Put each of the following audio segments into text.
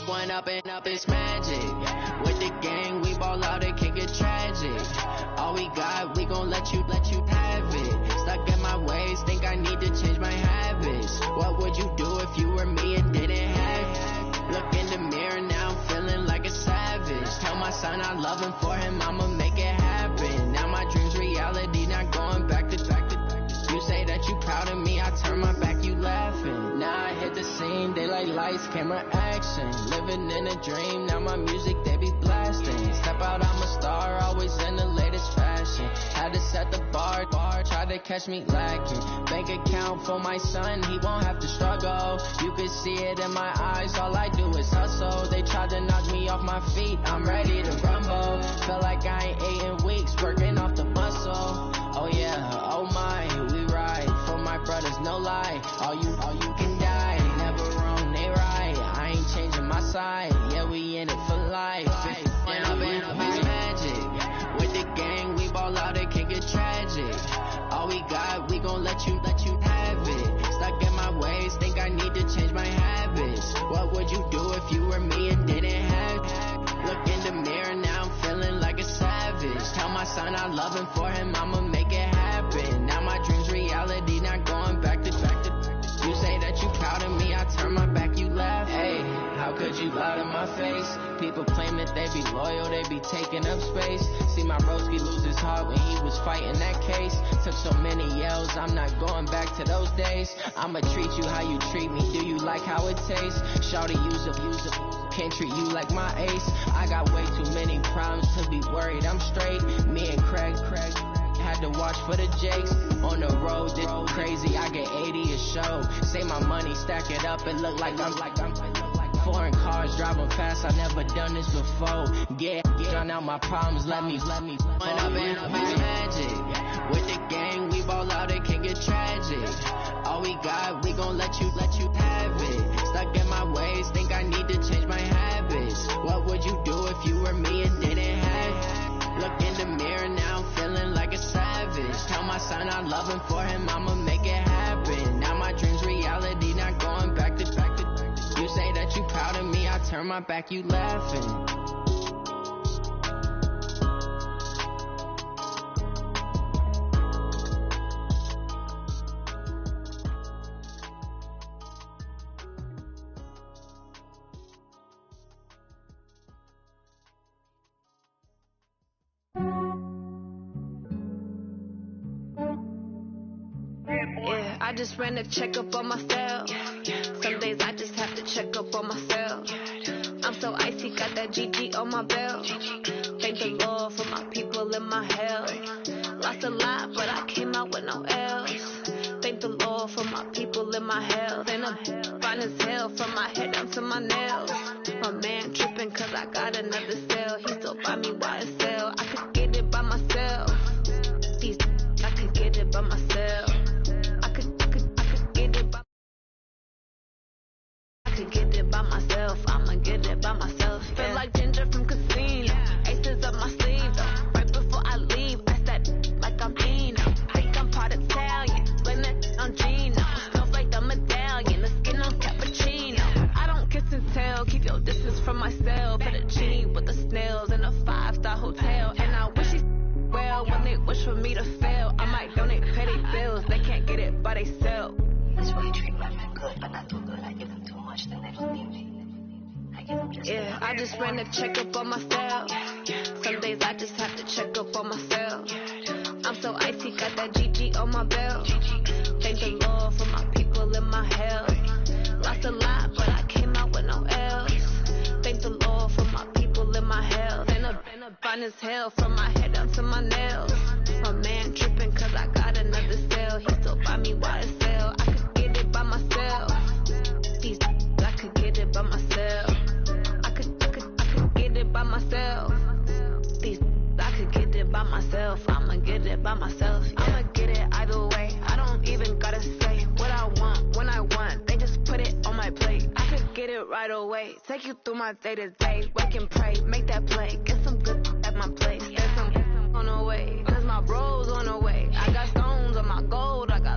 One up and up is magic. With the gang, we ball out, it can get tragic. All we got, we gon' let you have it. Stuck in my ways, think I need to change my habits. What would you do if you were me and didn't have it? Look in the mirror, now I'm feeling like a savage. Tell my son I love him, for him I'ma make it happen. Now my dream's reality, not going back to. You say that you proud of me, I turn my back, you laughing. Now I hit the scene, they like lights, camera, action. Living in a dream, now my music, they be blasting. Step out, I'm a star, always in the latest fashion. Had to set the bar, try to catch me lacking. Bank account for my son, he won't have to struggle. You can see it in my eyes, all I do is hustle. They tried to knock me off my feet, I'm ready to rumble. Feel like I ain't ate in weeks, working off the muscle. Oh yeah, oh my, we ride for my brothers, no lie. All you can die, never wrong, they right. I ain't changing my side, yeah, we in it for life. And up is magic. With the gang, we ball out, it can get tragic. All we got, we gon' let you have it. Stuck in my ways, think I need to change my habits. What would you do if you were me and didn't have it? Look in the mirror, now I'm feeling like a savage. Tell my son I love him, for him I'ma make it happen. Now my dream's reality, not going back to. You say that you proud of me, I turn my back, you laugh. Hey, how could you lie to my face? People claim that they be loyal, they be taking up space. See my broski lose his heart when he was fighting that case. Took so many yells, I'm not going back to those days. I'ma treat you how you treat me, do you like how it tastes? Shawty, use up, can't treat you like my ace. I got way too many problems to be worried, I'm straight. Me and Craig had to watch for the Jakes. On the road, this crazy, I get 80 a show. Say my money, stack it up, it look like I'm foreign cars driving fast, I never done this before. Get drown out my problems, let me One up and up is magic. With the gang, we ball out, it can get tragic. All we got, we gon' let you have it. Stuck in my ways, think I need to change my habits. What would you do if you were me and didn't have it? Look in the mirror, now I'm feeling like a savage. Tell my son I love him, for him I'ma make it happen. Now my dream's reality, not going back to. You say that you proud of me, I turn my back, you laughing. Yeah, I just ran a checkup on myself. Some days I just have to check up on myself. I'm so icy, got that GG on my belt. Thank the Lord for my people in my health. Lost a lot, but I came out with no L's. Thank the Lord for my people in my health. And I'm fine as hell from my head down to my nails. My man tripping cause I got another cell. He still buy me YSL. I could get it by myself. I could get it by myself. I could get it by myself. I'ma get it by myself. Yeah. Feel like ginger from Casino. Aces up my sleeve though. Right before I leave, I said like I'm Eno. Think I'm part Italian. Blame it on Gino. Smells like the medallion. The skin on cappuccino. I don't kiss and tell. Keep your distance from myself. Put a G with the snails in a 5-star hotel. And I wish he well when they wish for me to fail. I might donate petty bills. They can't get it by they sell. That's why you treat women good, but not too good. I give them too much, then they don't leave me. I give them just yeah, I just ran a checkup on myself. Some days I just have to check up on myself. I'm so icy, got that GG on my belt. Thank the Lord for my people in my health. Lost a lot, but I came out with no L's. Thank the Lord for my people in my health. And I'm fine as hell from my head down to my nails. My man tripping cause I got another cell. He still buy me YSL. I could get it by myself. I could get it by myself. I could get it by myself. I could get it by myself. I'ma get it by myself. Yeah. I'ma get it either way. I don't even gotta say what I want when I want. They just put it on my plate. I could get it right away. Take you through my day to day. Wake and pray, make that play. Get some good at my place. There's some on the way. Cause my bro's on the way. I got stones on my gold. I got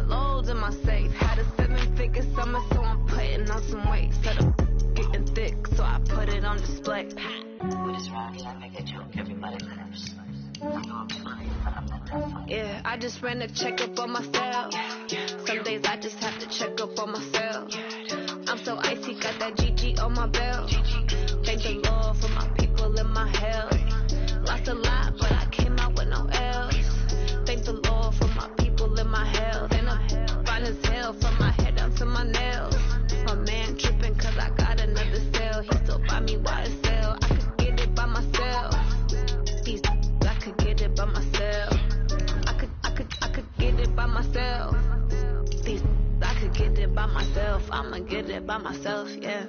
on some weight, said I'm getting thick, so I put it on display. With this rocket, I make a joke, everybody laughs. I know I'm funny, but I'm not that funny. Yeah, I just ran a checkup on myself. Some days I just have to check up on myself. I'm so icy, got that GG on my belt. Thank the Lord for my people in my health. Lost a lot, but I came out with no L's. Thank the Lord for my people in my health. And I'm fine as hell from my head down to my nails. My man tripping cause I got another cell. He still buy me water sell. I could get it by myself. These I could get it by myself. I could get it by myself. These I could get it by myself. I'ma get it by myself, yeah.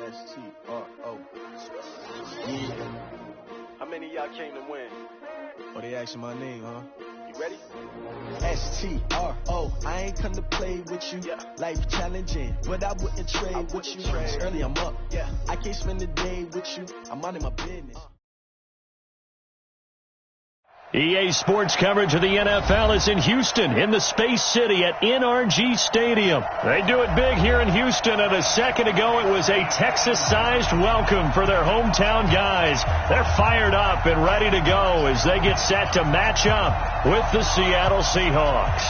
S-T-R-O. Yeah. How many of y'all came to win? Oh, they asking my name, huh? You ready? S-T-R-O. I ain't come to play with you. Yeah. Life challenging, but I wouldn't trade with you. trade. Early I'm up. Yeah. I can't spend the day with you. I'm minding my business. EA Sports coverage of the NFL is in Houston, in the Space City at NRG Stadium. They do it big here in Houston, and a second ago it was a Texas-sized welcome for their hometown guys. They're fired up and ready to go as they get set to match up with the Seattle Seahawks.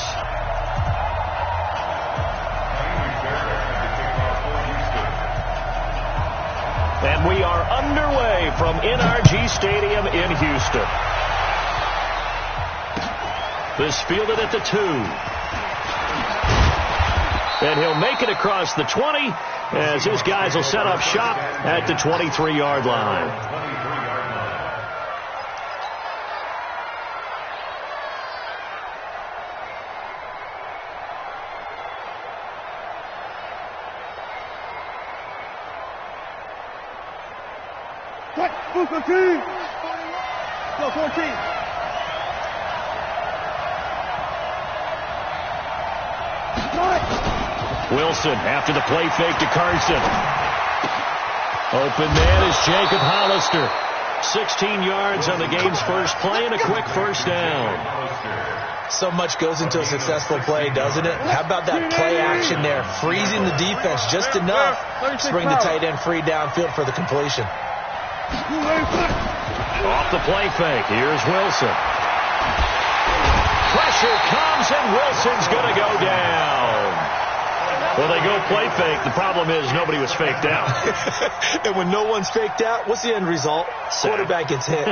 And we are underway from NRG Stadium in Houston. This fielded at the 2. And he'll make it across the 20 as his guys will set up shop at the 23-yard line. Go 14! Go 14! Wilson after the play fake to Carson. Open man is Jacob Hollister. 16 yards on the game's first play and a quick first down. So much goes into a successful play, doesn't it? How about that play action there? Freezing the defense just enough to bring the tight end free downfield for the completion. Off the play fake, here's Wilson. Pressure comes and Wilson's going to go down. Well, they go play fake. The problem is nobody was faked out. And when no one's faked out, what's the end result? Sack. Quarterback gets hit.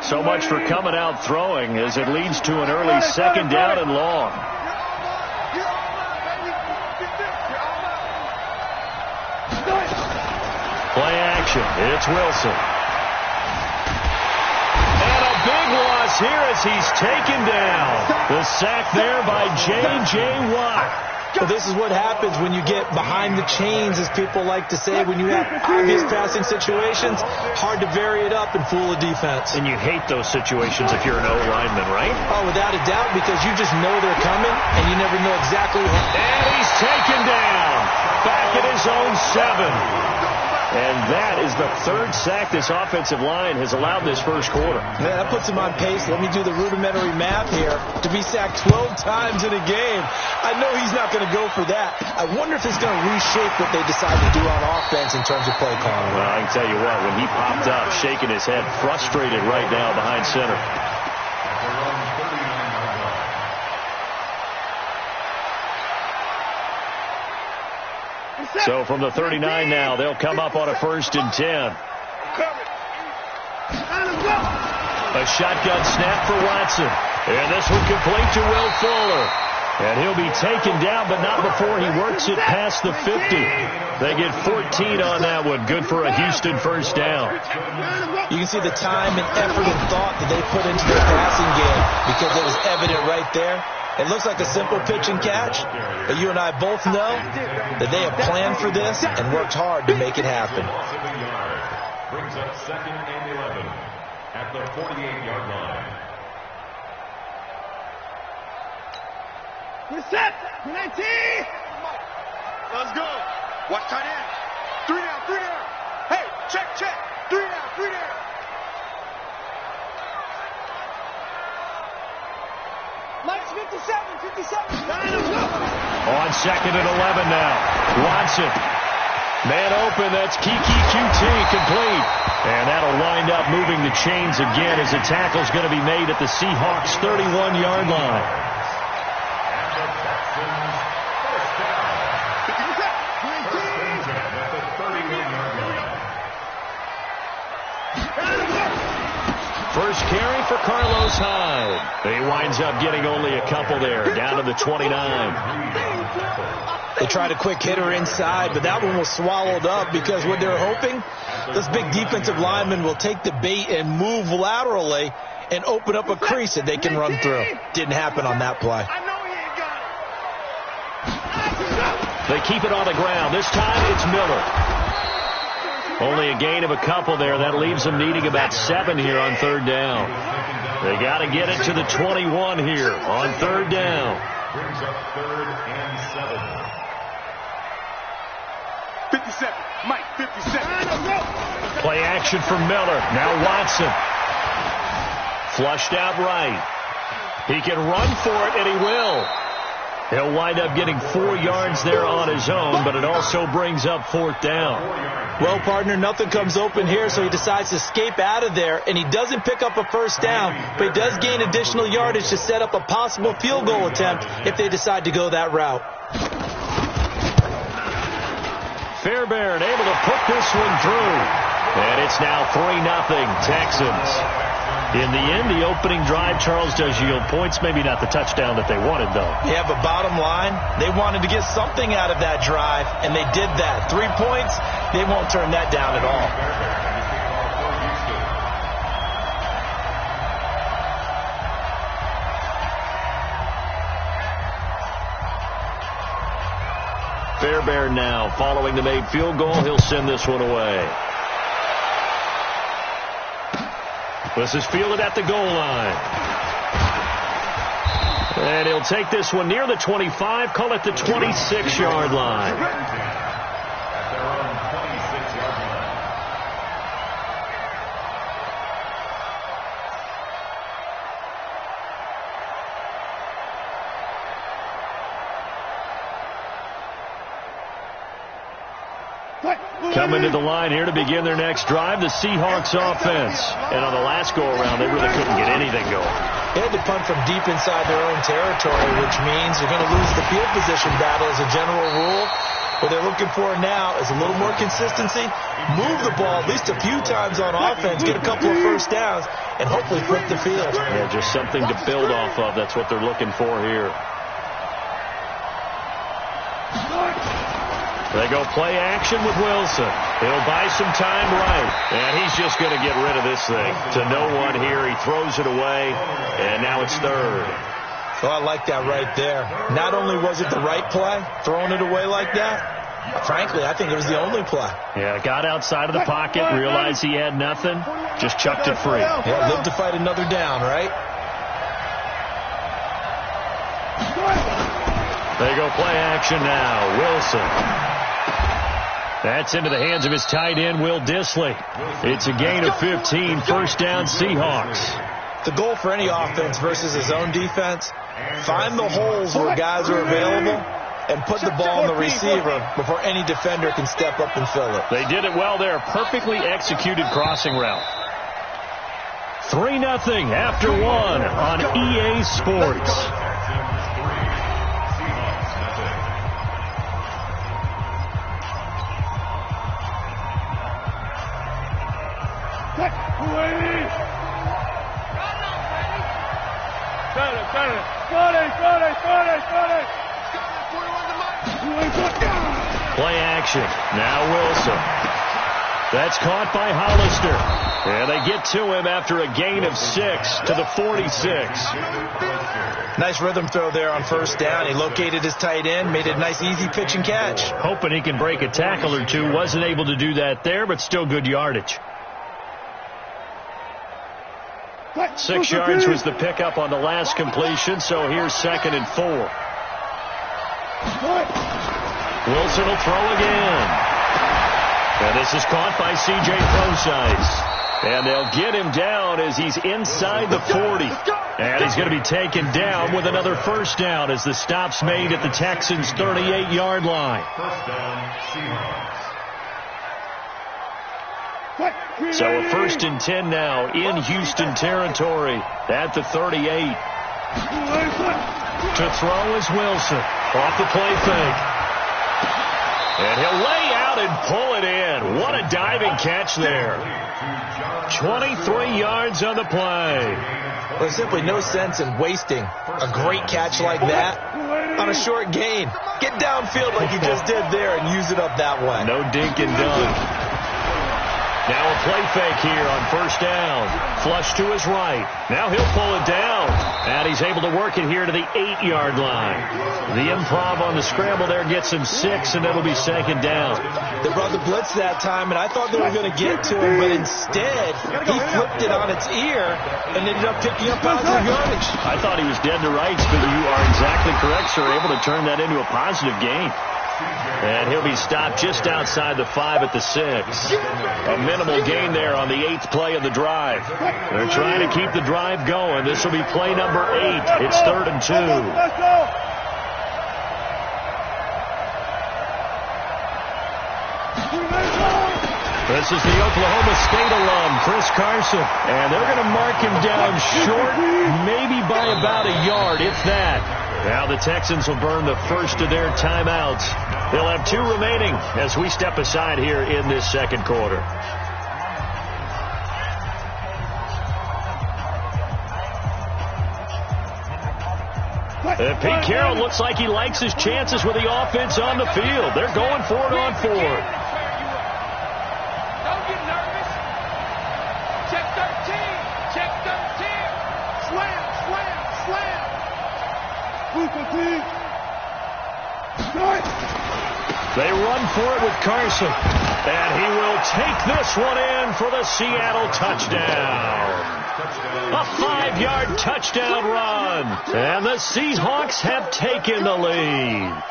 So much for coming out throwing as it leads to an early second down and long. Play action. It's Wilson. And a big loss here as he's taken down. The sack there by J.J. Watt. Well, this is what happens when you get behind the chains, as people like to say. When you have obvious passing situations, hard to vary it up and fool a defense. And you hate those situations if you're an O-lineman, right? Oh, without a doubt, because you just know they're coming, and you never know exactly what. And he's taken down. Back at his own 7. And that is the third sack this offensive line has allowed this first quarter. Yeah, that puts him on pace. Let me do the rudimentary math here. To be sacked 12 times in a game, I know he's not going to go for that. I wonder if it's going to reshape what they decide to do on offense in terms of play calling. Well, I can tell you what, when he popped up, shaking his head, frustrated right now behind center. So from the 39 now, they'll come up on a 1st and 10. A shotgun snap for Watson. And this one complete to Will Fuller. And he'll be taken down, but not before he works it past the 50. They get 14 on that one. Good for a Houston first down. You can see the time and effort and thought that they put into their passing game because it was evident right there. It looks like a simple pitch and catch, but you and I both know that they have planned for this and worked hard to make it happen. Brings up 2nd and 11 at the 48-yard line. We're set. 19. Let's go. Watch tight end. 3 down, 3 down. Hey, check. 3 down, 3 down. Mike's 57. On 2nd and 11 now. Watson. Man open. That's Kiki QT complete. And that'll wind up moving the chains again as the tackle's going to be made at the Seahawks' 31-yard line. First carry for Carlos Hyde. He winds up getting only a couple there, down to the 29. They tried a quick hitter inside, but that one was swallowed up because what they're hoping, this big defensive lineman will take the bait and move laterally and open up a crease that they can run through. Didn't happen on that play. They keep it on the ground. This time it's Miller. Only a gain of a couple there. That leaves them needing about 7 here on 3rd down. They got to get it to the 21 here on 3rd down. Brings up 3rd and 7. 57. Mike, 57. Play action for Miller. Now Watson. Flushed out right. He can run for it, and he will. He'll wind up getting 4 yards there on his own, but it also brings up 4th down. Well, partner, nothing comes open here, so he decides to escape out of there, and he doesn't pick up a first down, but he does gain additional yardage to set up a possible field goal attempt if they decide to go that route. Fairbairn able to put this one through, and it's now 3-0 Texans. In the end, the opening drive, Charles, does yield points. Maybe not the touchdown that they wanted, though. Yeah, but bottom line, they wanted to get something out of that drive, and they did that. 3 points, they won't turn that down at all. Fairbairn now, following the made field goal, he'll send this one away. This is fielded at the goal line. And he'll take this one near the 25, call it the 26-yard line. At their own 26-yard line. Coming to the line here to begin their next drive, the Seahawks offense. And on the last go-around, they really couldn't get anything going. They had to punt from deep inside their own territory, which means they're going to lose the field position battle as a general rule. What they're looking for now is a little more consistency, move the ball at least a few times on offense, get a couple of first downs, and hopefully flip the field. Yeah, just something to build off of. That's what they're looking for here. They go play action with Wilson. He'll buy some time right. And he's just going to get rid of this thing. To no one here. He throws it away. And now it's 3rd. Oh, I like that right there. Not only was it the right play, throwing it away like that, frankly, I think it was the only play. Yeah, got outside of the pocket, realized he had nothing, just chucked it free. Yeah, live to fight another down, right? They go play action now. Wilson. That's into the hands of his tight end, Will Dissly. It's a gain of 15, first down Seahawks. The goal for any offense versus his own defense, find the holes where guys are available and put the ball in the receiver before any defender can step up and fill it. They did it well there. Perfectly executed crossing route. 3-0 after 1 on EA Sports. Play action. Now Wilson. That's caught by Hollister. And they get to him after a gain of 6 to the 46. Nice rhythm throw there on first down. He located his tight end, made it a nice easy pitch and catch. Hoping he can break a tackle or two. Wasn't able to do that there, but still good yardage. 6 yards was the pickup on the last completion, so here's 2nd and 4. Wilson will throw again. And this is caught by C.J. Forsythe. And they'll get him down as he's inside the 40. And he's going to be taken down with another first down as the stop's made at the Texans' 38-yard line. First down, Seahawks. So a 1st and 10 now in Houston territory at the 38. To throw is Wilson. Off the play fake. And he'll lay out and pull it in. What a diving catch there. 23 yards on the play. There's simply no sense in wasting a great catch like that on a short gain. Get downfield like you just did there and use it up that way. No dink and dunk. Now a play fake here on first down. Flush to his right. Now he'll pull it down. And he's able to work it here to the 8-yard line. The improv on the scramble there gets him 6, and it'll be 2nd down. They brought the blitz that time, and I thought they were going to get to him, but instead he flipped it on its ear and ended up picking up positive yardage. I thought he was dead to rights, but you are exactly correct, sir. Able to turn that into a positive gain. And he'll be stopped just outside the 5 at the 6. A minimal gain there on the 8th play of the drive. They're trying to keep the drive going. This will be play number 8. It's 3rd and 2. This is the Oklahoma State alum, Chris Carson. And they're going to mark him down short, maybe by about a yard, if that. Now the Texans will burn the first of their timeouts. They'll have 2 remaining as we step aside here in this 2nd quarter. And Pete Carroll looks like he likes his chances with the offense on the field. They're going for it on 4. Don't get nervous. Check 13. Check 13. Slam, slam, slam. They run for it with Carson. And he will take this one in for the Seattle touchdown. A 5-yard touchdown run. And the Seahawks have taken the lead.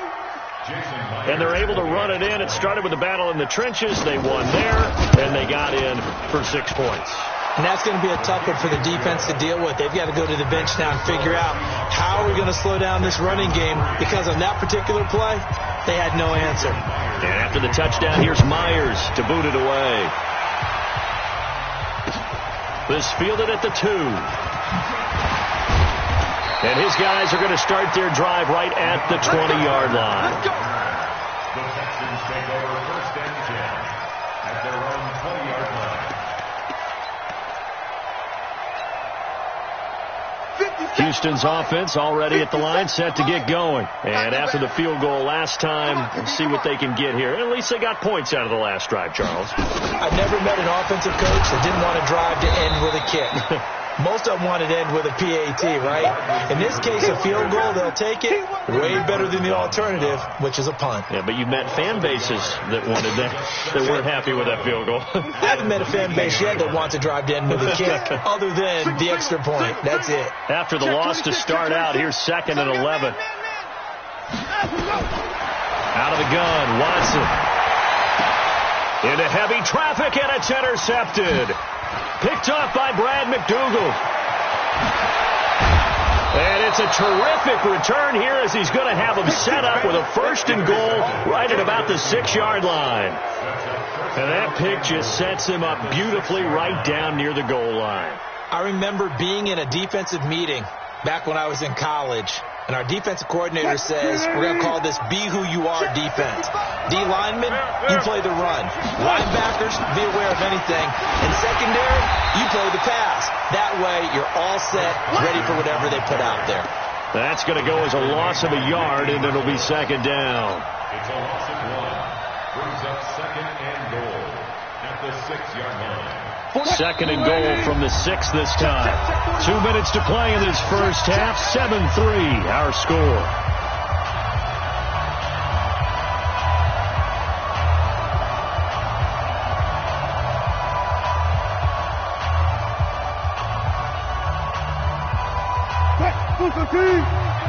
And they're able to run it in. It started with a battle in the trenches. They won there, and they got in for 6 points. And that's going to be a tough one for the defense to deal with. They've got to go to the bench now and figure out how are we going to slow down this running game, because on that particular play, they had no answer. And after the touchdown, here's Myers to boot it away. This fielded at the 2. And his guys are going to start their drive right at the 20-yard line. The Texans take over 1st and 10 at their own 20-yard line. Houston's offense already at the line, set to get going. And after the field goal last time, we'll see what they can get here. And at least they got points out of the last drive, Charles. I've never met an offensive coach that didn't want to drive to end with a kick. Most of them want to end with a PAT, right? In this case, a field goal, they'll take it. Way better than the alternative, which is a punt. Yeah, but you've met fan bases that wanted that weren't happy with that field goal. I haven't met a fan base yet that wants to drive to end with a kick, other than the extra point. That's it. After the loss to start out, here's 2nd and 11. Out of the gun, Watson. Into heavy traffic, and it's intercepted. Picked off by Brad McDougal. And it's a terrific return here as he's going to have him set up with a 1st and goal right at about the 6-yard line. And that pick just sets him up beautifully right down near the goal line. I remember being in a defensive meeting back when I was in college, and our defensive coordinator says, we're going to call this Be Who You Are defense. D linemen, you play the run. Linebackers, be aware of anything. And secondary, you play the pass. That way, you're all set, ready for whatever they put out there. That's going to go as a loss of a yard, and it'll be 2nd down. It's a loss of 1. Brings up 2nd and goal. at the 6-yard line. Second and goal from the 6 this time. 2 minutes to play in this first half. 7-3 our score.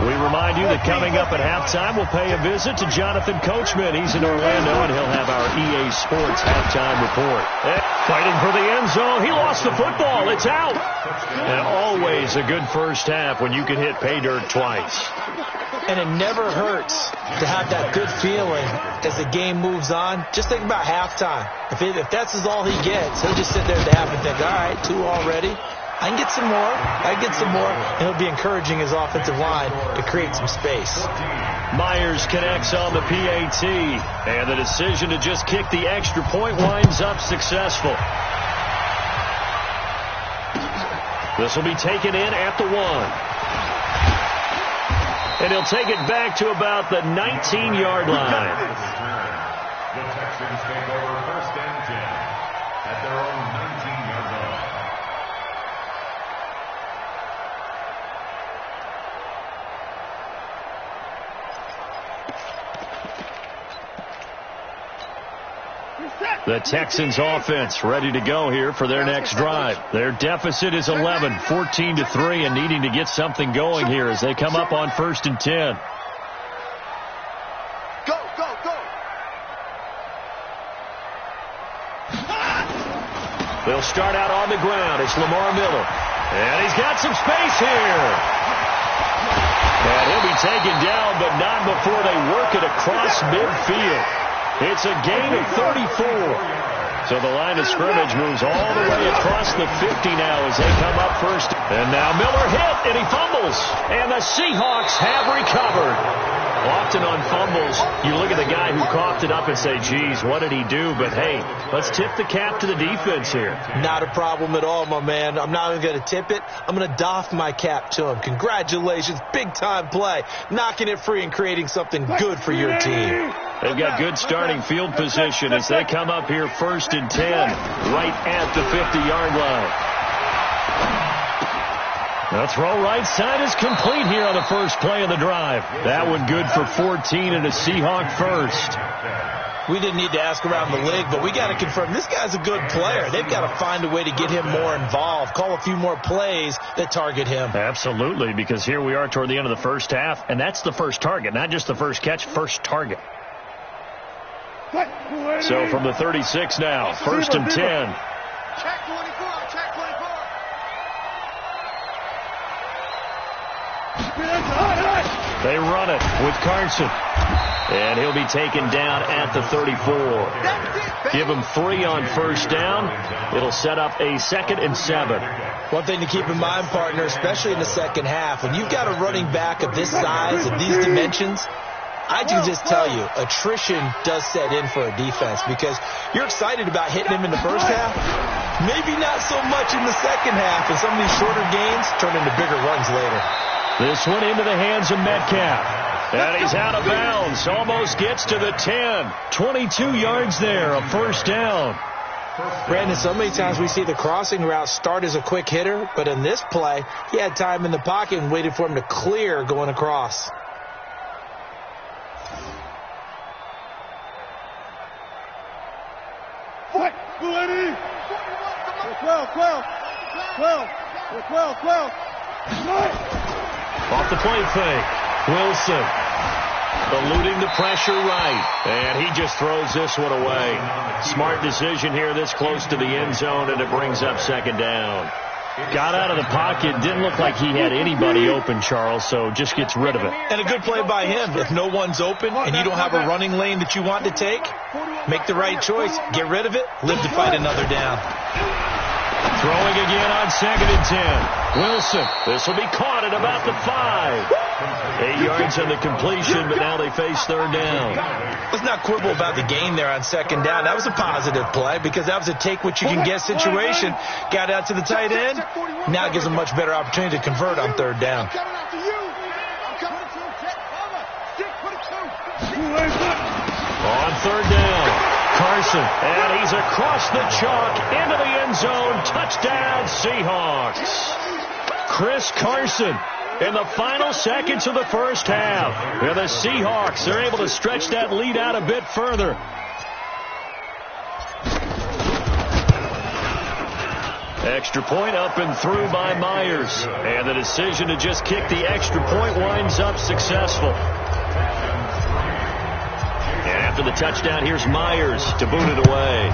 We remind you that coming up at halftime, we'll pay a visit to Jonathan Coachman. He's in Orlando, and he'll have our EA Sports halftime report. Fighting for the end zone. He lost the football. It's out. And always a good first half when you can hit pay dirt twice. And it never hurts to have that good feeling as the game moves on. Just think about halftime. If that's all he gets, he'll just sit there at the half and think, all right, 2 already. I can get some more. And he'll be encouraging his offensive line to create some space. Myers connects on the PAT, and the decision to just kick the extra point winds up successful. This will be taken in at the 1. And he'll take it back to about the 19-yard line. The Texans take over 1st and 10 at their own 19-yard line. The Texans offense ready to go here for their next drive. Their deficit is 11, 14-3, and needing to get something going here as they come up on 1st and 10. Go, go, go. They'll start out on the ground. It's Lamar Miller. And he's got some space here. And he'll be taken down, but not before they work it across midfield. It's a gain of 34. So the line of scrimmage moves all the way across the 50 now as they come up first. And now Miller hit, and he fumbles. And the Seahawks have recovered. Often on fumbles, you look at the guy who coughed it up and say, geez, what did he do? But, hey, let's tip the cap to the defense here. Not a problem at all, my man. I'm not even going to tip it. I'm going to doff my cap to him. Congratulations. Big-time play. Knocking it free and creating something good for your team. They've got good starting field position as they come up here 1st and 10, right at the 50-yard line. The throw right side is complete here on the first play of the drive. That one good for 14 and a Seahawk first. We didn't need to ask around the league, but we got to confirm this guy's a good player. They've got to find a way to get him more involved, call a few more plays that target him. Absolutely, because here we are toward the end of the first half, and that's the first target, not just the first catch, first target. So from the 36 now, 1st and 10. Check 24, check 24. They run it with Carson. And he'll be taken down at the 34. Give him 3 on 1st down. It'll set up a 2nd and 7. One thing to keep in mind, partner, especially in the second half, when you've got a running back of this size, of these dimensions, I can just tell you, attrition does set in for a defense because you're excited about hitting him in the first half. Maybe not so much in the second half, and some of these shorter gains turn into bigger runs later. This one into the hands of Metcalf. And he's out of bounds. Almost gets to the 10. 22 yards there, a 1st down. Brandon, so many times we see the crossing route start as a quick hitter, but in this play, he had time in the pocket and waited for him to clear going across. What? 12. Off the play fake. Wilson eluding the pressure right. And he just throws this one away. Smart decision here this close to the end zone, and it brings up 2nd down. Got out of the pocket. Didn't look like he had anybody open, Charles, so just gets rid of it. And a good play by him. If no one's open and you don't have a running lane that you want to take, make the right choice. Get rid of it. Live to fight another down. Throwing again on 2nd and 10. Wilson. This will be caught at about the 5. 8 yards on the completion, but now they face 3rd down. Let's not quibble about the gain there on 2nd down. That was a positive play because that was a take-what-you-can-get situation. Got out to the tight end. Now it gives them a much better opportunity to convert on 3rd down. On 3rd down. Carson, and he's across the chalk into the end zone. Touchdown, Seahawks. Chris Carson in the final seconds of the first half. And the Seahawks are able to stretch that lead out a bit further. Extra point up and through by Myers. And the decision to just kick the extra point winds up successful. And after the touchdown, here's Myers to boot it away.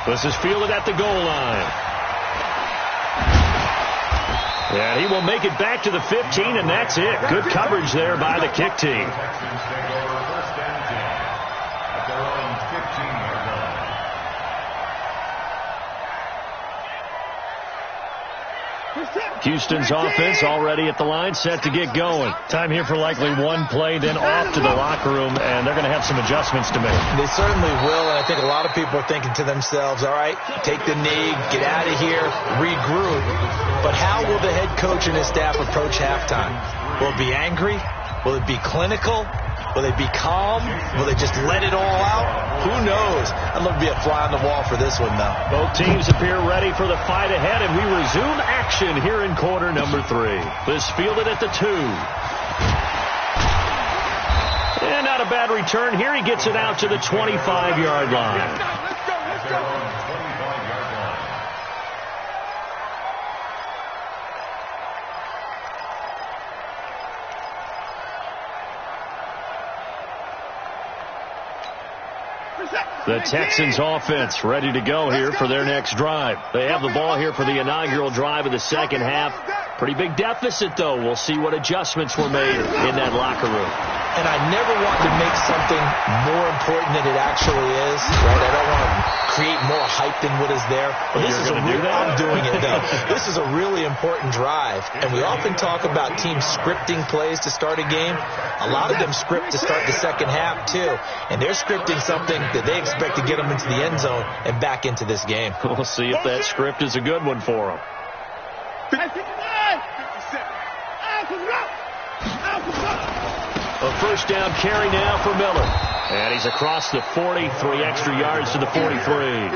This is fielded at the goal line. And he will make it back to the 15, and that's it. Good coverage there by the kick team. Houston's offense already at the line, set to get going. Time here for likely one play, then off to the locker room, and they're going to have some adjustments to make. They certainly will, and I think a lot of people are thinking to themselves, all right, take the knee, get out of here, regroup. But how will the head coach and his staff approach halftime? Will it be angry? Will it be clinical? Will they be calm? Will they just let it all out? Who knows? I'd love to be a fly on the wall for this one, though. Both teams appear ready for the fight ahead, and we resume action here in quarter number 3. This fielded at the 2. And not a bad return here. He gets it out to the 25-yard line. Let's go. The Texans offense ready to go here for their next drive. They have the ball here for the inaugural drive of the second half. Pretty big deficit, though. We'll see what adjustments were made in that locker room. And I never want to make something more important than it actually is, right? I don't want to create more hype than what is there. But this is I'm doing it, though. This is a really important drive. And we often talk about teams scripting plays to start a game. A lot of them script to start the second half, too. And they're scripting something that they expect to get them into the end zone and back into this game. We'll see if that script is a good one for them. A first down carry now for Miller. And he's across the 40, 3 extra yards to the 43.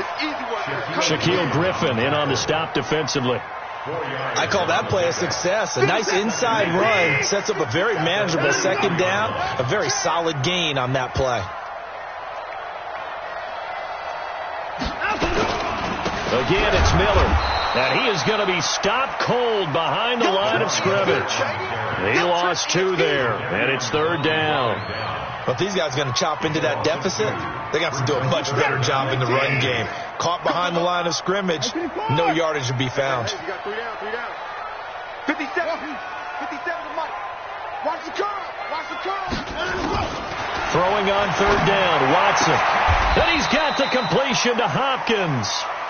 Shaquille Griffin in on the stop defensively. I call that play a success. A nice inside run sets up a very manageable second down. A very solid gain on that play. Again, it's Miller. And he is going to be stopped cold behind the line of scrimmage. He lost 2 there, and it's third down. But these guys are going to chop into that deficit. They got to do a much better job in the run game. Caught behind the line of scrimmage, no yardage will be found. 57 to Mike. Watch the curl. Throwing on third down, Watson. And he's got the completion to Hopkins.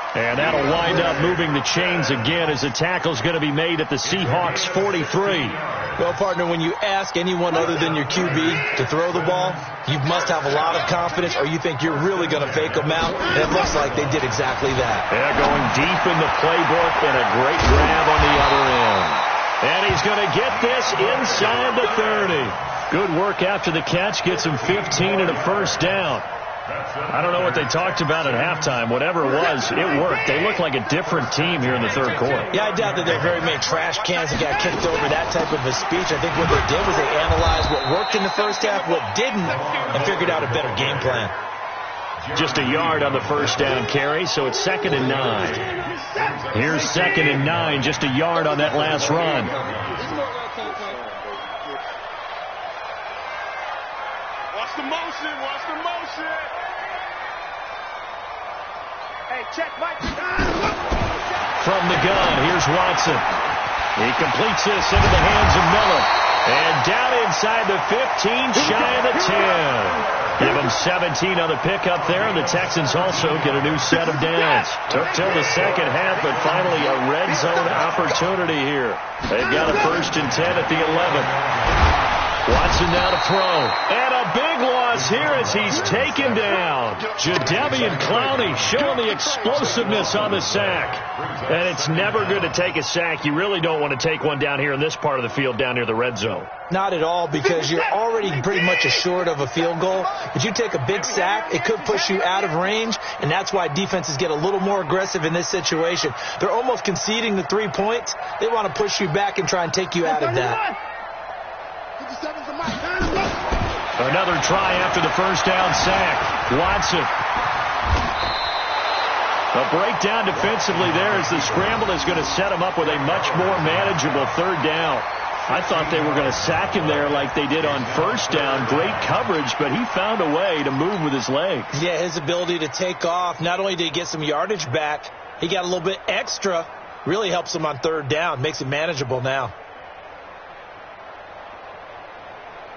And that'll wind up moving the chains again as the tackle's going to be made at the Seahawks 43. Well, partner, when you ask anyone other than your QB to throw the ball, you must have a lot of confidence or you think you're really going to fake them out. And it looks like they did exactly that. They're going deep in the playbook and a great grab on the other end. And he's going to get this inside the 30. Good work after the catch. Gets him 15 and a first down. I don't know what they talked about at halftime. Whatever it was, it worked. They look like a different team here in the third quarter. Yeah, I doubt that there are very many trash cans that got kicked over, that type of a speech. I think what they did was they analyzed what worked in the first half, what didn't, and figured out a better game plan. Just a yard on the first down carry, so it's 2nd and 9. Here's 2nd and 9, just a yard on that last run. Watch the motion. Hey, check, Mike. From the gun, here's Watson. He completes this into the hands of Miller. And down inside the 15, shy of the 10. Give him 17 on the pickup there, and the Texans also get a new set of downs. Took till the second half, but finally a red zone opportunity here. They've got a 1st and 10 at the 11. Watson now to throw. And a big loss here as he's taken down. Jadeveon Clowney showing the explosiveness on the sack. And it's never good to take a sack. You really don't want to take one down here in this part of the field down near the red zone. Not at all, because you're already pretty much assured of a field goal. But you take a big sack, it could push you out of range, and that's why defenses get a little more aggressive in this situation. They're almost conceding the 3 points. They want to push you back and try and take you out of that. Another try after the first down sack. Watson. A breakdown defensively there as the scramble is going to set him up with a much more manageable third down. I thought they were going to sack him there like they did on first down. Great coverage, but he found a way to move with his legs. Yeah, his ability to take off, not only did he get some yardage back, he got a little bit extra. Really helps him on third down, makes it manageable now.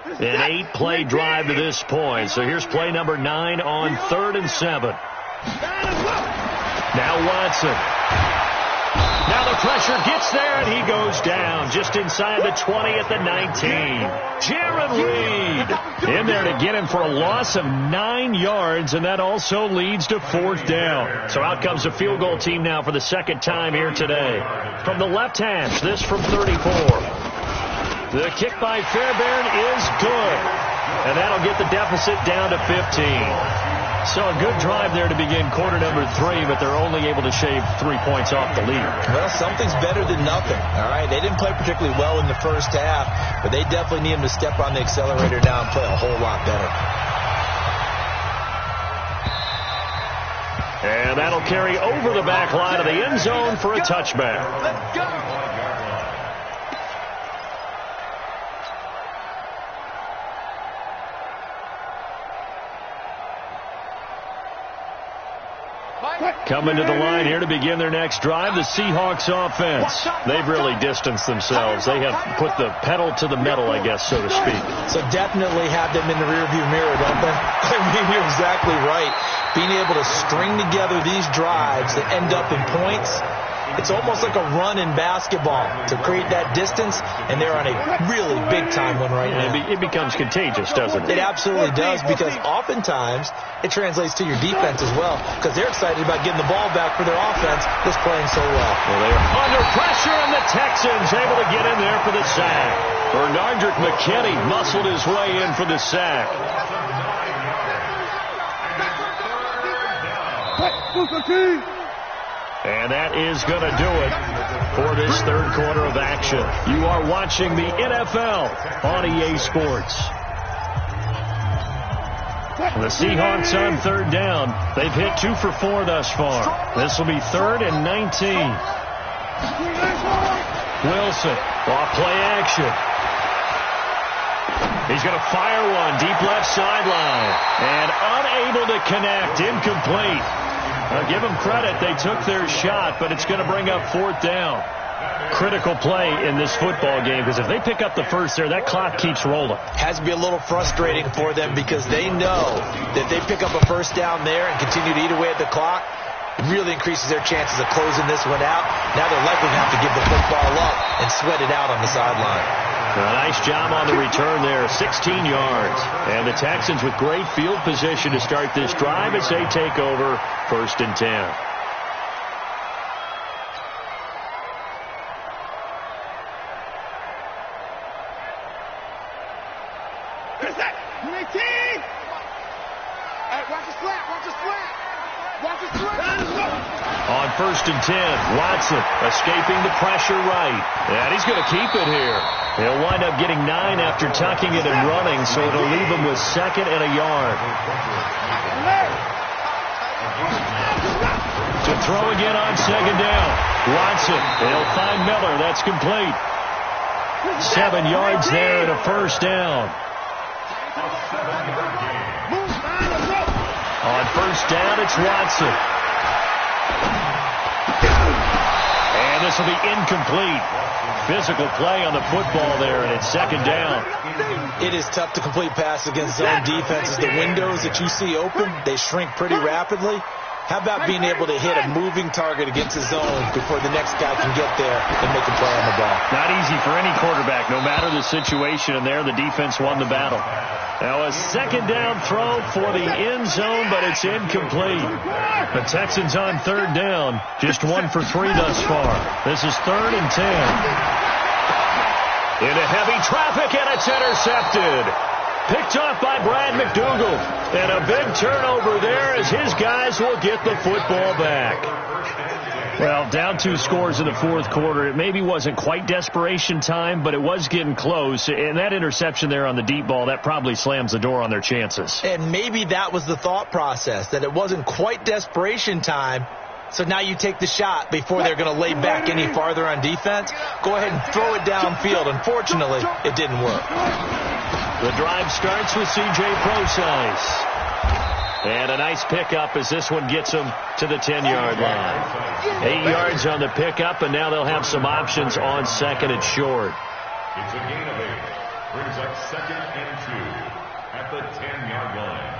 An 8-play drive to this point. So here's play number 9 on 3rd and 7. Now Watson. Now the pressure gets there, and he goes down just inside the 20 at the 19. Jared Reed in there to get him for a loss of 9 yards, and that also leads to 4th down. So out comes the field goal team now for the second time here today. From the left hash, this from 34. The kick by Fairbairn is good, and that'll get the deficit down to 15. So a good drive there to begin quarter number 3, but they're only able to shave 3 points off the lead. Well, something's better than nothing, all right? They didn't play particularly well in the first half, but they definitely need them to step on the accelerator now and play a whole lot better. And that'll carry over the back line of the end zone for a touchback. Let's go. Coming to the line here to begin their next drive, the Seahawks offense. They've really distanced themselves. They have put the pedal to the metal, I guess, so to speak. So definitely have them in the rearview mirror, don't they? I mean, you're exactly right. Being able to string together these drives that end up in points, it's almost like a run in basketball to create that distance, and they're on a really big-time one right now. It becomes contagious, doesn't it? It absolutely does, because oftentimes it translates to your defense as well, because they're excited about getting the ball back for their offense that's playing so well. Well, they're under pressure, and the Texans able to get in there for the sack. Bernardrick McKinney muscled his way in for the sack. And that is going to do it for this third quarter of action. You are watching the NFL on EA Sports. The Seahawks on third down. They've hit 2 for 4 thus far. This will be 3rd and 19. Wilson, off play action. He's going to fire one deep left sideline. And unable to connect, incomplete. Give them credit. They took their shot, but it's going to bring up 4th down. Critical play in this football game, because if they pick up the first there, that clock keeps rolling. Has to be a little frustrating for them, because they know that if they pick up a first down there and continue to eat away at the clock, it really increases their chances of closing this one out. Now they're likely to have to give the football up and sweat it out on the sideline. A nice job on the return there, 16 yards. And the Texans with great field position to start this drive as they take over 1st and 10. Here's that. 19. Hey, watch the slap. Watch the slap. Watch the slap. On 1st and 10, Watson escaping the pressure right. And he's going to keep it here. He'll wind up getting 9 after tucking it and running, so it'll leave him with 2nd and a yard. To throw again on 2nd down. Watson, they'll find Miller. That's complete. 7 yards there and a 1st down. On 1st down, it's Watson. And this will be incomplete. Physical play on the football there, and it's 2nd down. It is tough to complete passes against zone defenses. The windows that you see open, they shrink pretty rapidly. How about being able to hit a moving target against the zone before the next guy can get there and make a play on the ball? Not easy for any quarterback, no matter the situation. And there, the defense won the battle. Now a second down throw for the end zone, but it's incomplete. The Texans on third down, just 1 for 3 thus far. This is 3rd and 10. Into heavy traffic, and it's intercepted. Picked off by Brad McDougal. And a big turnover there as his guys will get the football back. Well, down 2 scores in the fourth quarter. It maybe wasn't quite desperation time, but it was getting close. And that interception there on the deep ball, that probably slams the door on their chances. And maybe that was the thought process, that it wasn't quite desperation time. So now you take the shot before they're going to lay back any farther on defense. Go ahead and throw it downfield. Unfortunately, it didn't work. The drive starts with C.J. Procise. And a nice pickup as this one gets them to the 10-yard line. 8 yards on the pickup, and now they'll have some options on second and short. It's a gain of 8. Brings up 2nd and 2 at the 10-yard line.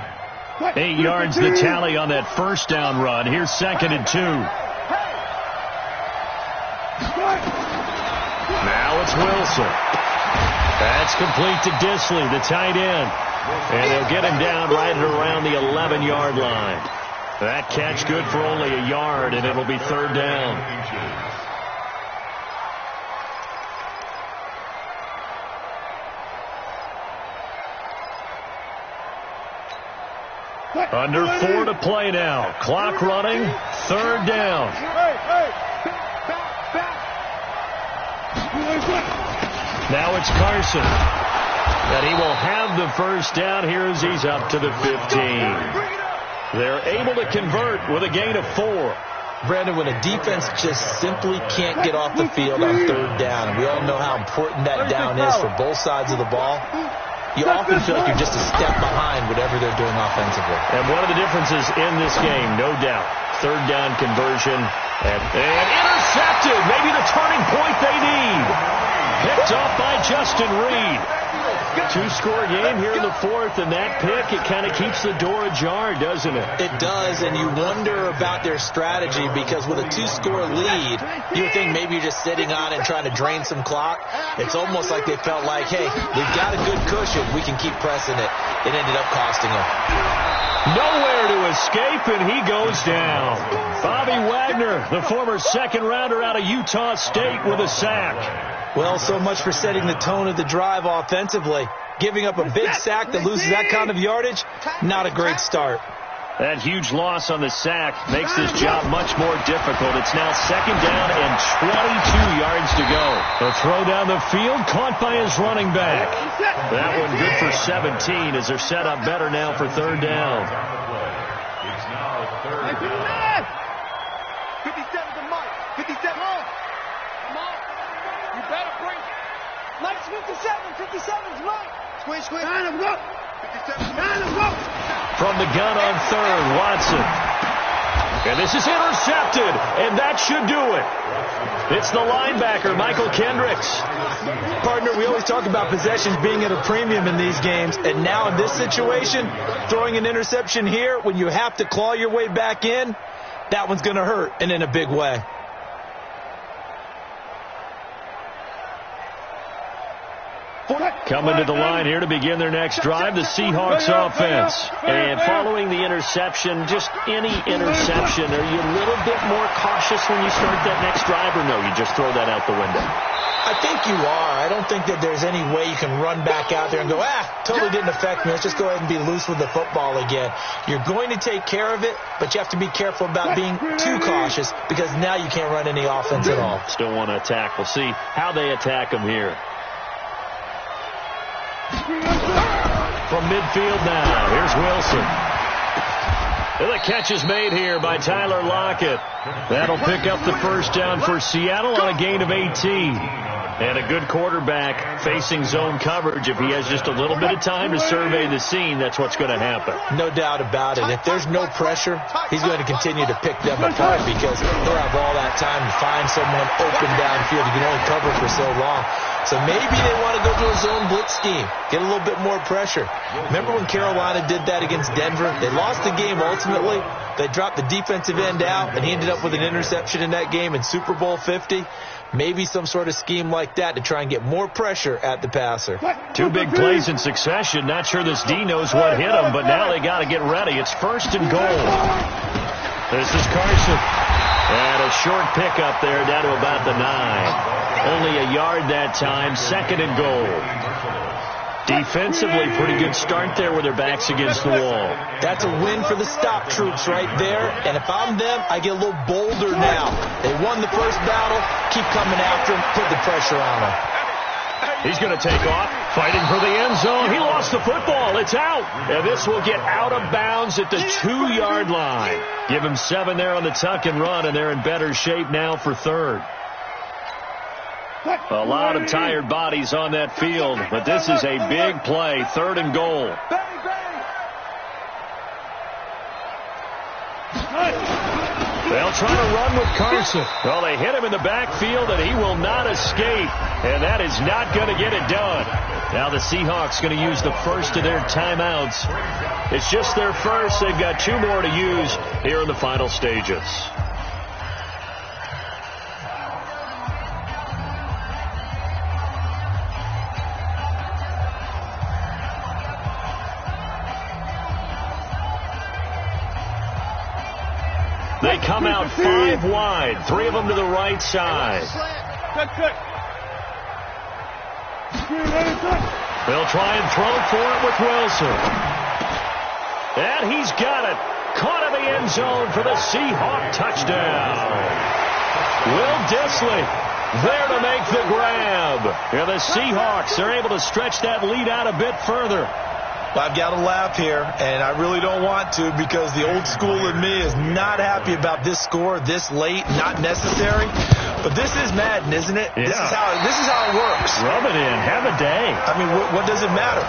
8 yards the tally on that first down run. Here's 2nd and 2. Now it's Wilson. That's complete to Disley, the tight end. And they'll get him down right around the 11-yard line. That catch good for only a yard, and it'll be 3rd down. Under 4 to play now. Clock running. 3rd down. Now it's Carson. And he will have the first down here as he's up to the 15. They're able to convert with a gain of 4. Brandon, when a defense just simply can't get off the field on 3rd down, and we all know how important that down is for both sides of the ball, you often feel like you're just a step behind whatever they're doing offensively. And one of the differences in this game, no doubt, 3rd down conversion and intercepted. Maybe the turning point they need. Picked off by Justin Reed. 2-score game here in the 4th, and that pick, it kind of keeps the door ajar, doesn't it? It does, and you wonder about their strategy, because with a 2-score lead, you would think maybe you're just sitting on and trying to drain some clock. It's almost like they felt like, hey, we've got a good cushion. We can keep pressing it. It ended up costing them. Nowhere to escape, and he goes down. Bobby Wagner, the former second-rounder out of Utah State, with a sack. Well, so much for setting the tone of the drive offensively. Giving up a big sack that loses that kind of yardage, not a great start. That huge loss on the sack makes this job much more difficult. It's now 2nd down and 22 yards to go. The throw down the field, caught by his running back. That one good for 17 as they're set up better now for 3rd down. It's now 3rd down. 57 to Mike. 57. Come on. You better bring it. Mike's 57. 57's Mike. Squeeze. 9 of them go. 57. 9 of them go. From the gun on 3rd, Watson. And this is intercepted, and that should do it. It's the linebacker, Michael Kendricks. Partner, we always talk about possessions being at a premium in these games, and now in this situation, throwing an interception here when you have to claw your way back in, that one's going to hurt, and in a big way. Coming to the line here to begin their next drive, the Seahawks offense. And following the interception, just any interception, are you a little bit more cautious when you start that next drive, or no, you just throw that out the window? I think you are. I don't think that there's any way you can run back out there and go, totally didn't affect me. Let's just go ahead and be loose with the football again. You're going to take care of it, but you have to be careful about being too cautious, because now you can't run any offense at all. Still want to attack. We'll see how they attack them here. From midfield now, here's Wilson. And the catch is made here by Tyler Lockett. That'll pick up the first down for Seattle on a gain of 18. And a good quarterback facing zone coverage. If he has just a little bit of time to survey the scene, that's what's going to happen. No doubt about it. If there's no pressure, he's going to continue to pick them apart, because he'll have all that time to find someone open downfield. You can only cover for so long. So maybe they want to go to a zone blitz scheme, get a little bit more pressure. Remember when Carolina did that against Denver? They lost the game ultimately. They dropped the defensive end out, and he ended up with an interception in that game in Super Bowl 50. Maybe some sort of scheme like that to try and get more pressure at the passer. 2 big plays in succession. Not sure this D knows what hit him, but now they got to get ready. It's 1st and goal. This is Carson. And a short pickup there down to about the 9. Only a yard that time. 2nd and goal. Defensively, pretty good start there with their backs against the wall. That's a win for the stop troops right there. And if I'm them, I get a little bolder now. They won the first battle. Keep coming after them. Put the pressure on them. He's going to take off, fighting for the end zone. He lost the football. It's out. And this will get out of bounds at the 2-yard line. Give him 7 there on the tuck and run, and they're in better shape now for 3rd. A lot of tired bodies on that field, but this is a big play. 3rd and goal. They'll try to run with Carson. Well, they hit him in the backfield, and he will not escape. And that is not going to get it done. Now the Seahawks going to use the first of their timeouts. It's just their first. They've got 2 more to use here in the final stages. They come out 5 wide, 3 of them to the right side. They'll try and throw for it with Wilson. And he's got it. Caught in the end zone for the Seahawk touchdown. Will Dissly there to make the grab. And the Seahawks are able to stretch that lead out a bit further. I've got to laugh here, and I really don't want to because the old school in me is not happy about this score this late, not necessary. But this is Madden, isn't it? Yeah. This is how it works. Rub it in. Have a day. I mean, what does it matter?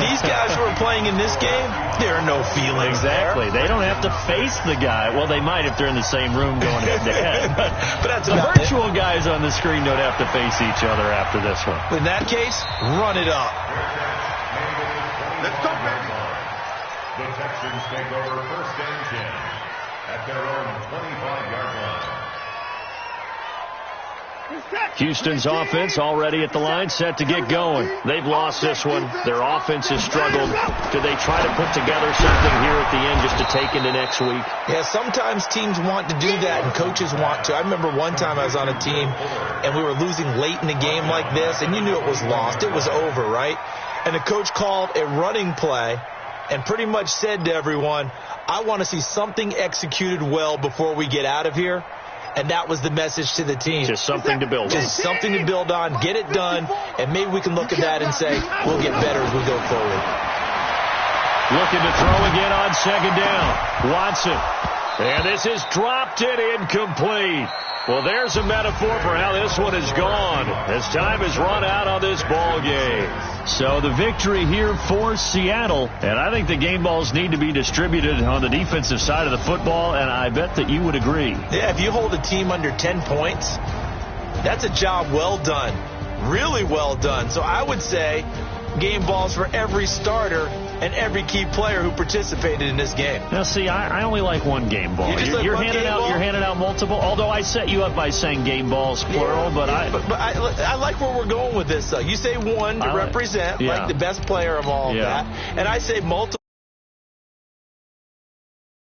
These guys who are playing in this game, there are no feelings exactly. there. They don't have to face the guy. Well, they might if they're in the same room going head-to-head. But that's the virtual guys on the screen don't have to face each other after this one. In that case, run it up. Let's go, baby. The Texans take over 1st and 10 at their own 25-yard line. Houston's offense already at the line, set to get going. They've lost this one. Their offense has struggled. Do they try to put together something here at the end just to take into next week? Yeah, sometimes teams want to do that and coaches want to. I remember one time I was on a team and we were losing late in the game like this, and you knew it was lost. It was over, right? And the coach called a running play and pretty much said to everyone, I want to see something executed well before we get out of here. And that was the message to the team. Just something to build on. Just something to build on, get it done, and maybe we can look at that and say, we'll get better as we go forward. Looking to throw again on 2nd down. Watson. And this is dropped it incomplete. Well, there's a metaphor for how this one is gone as time has run out on this ball game. So the victory here for Seattle, and I think the game balls need to be distributed on the defensive side of the football, and I bet that you would agree. Yeah, if you hold a team under 10 points, that's a job well done, really well done. So I would say game balls for every starter and every key player who participated in this game. Now, see, I only like one game ball. You're handing out multiple. Although I set you up by saying game balls plural, but I like where we're going with this. You say one to represent like the best player of all of that, and I say multiple.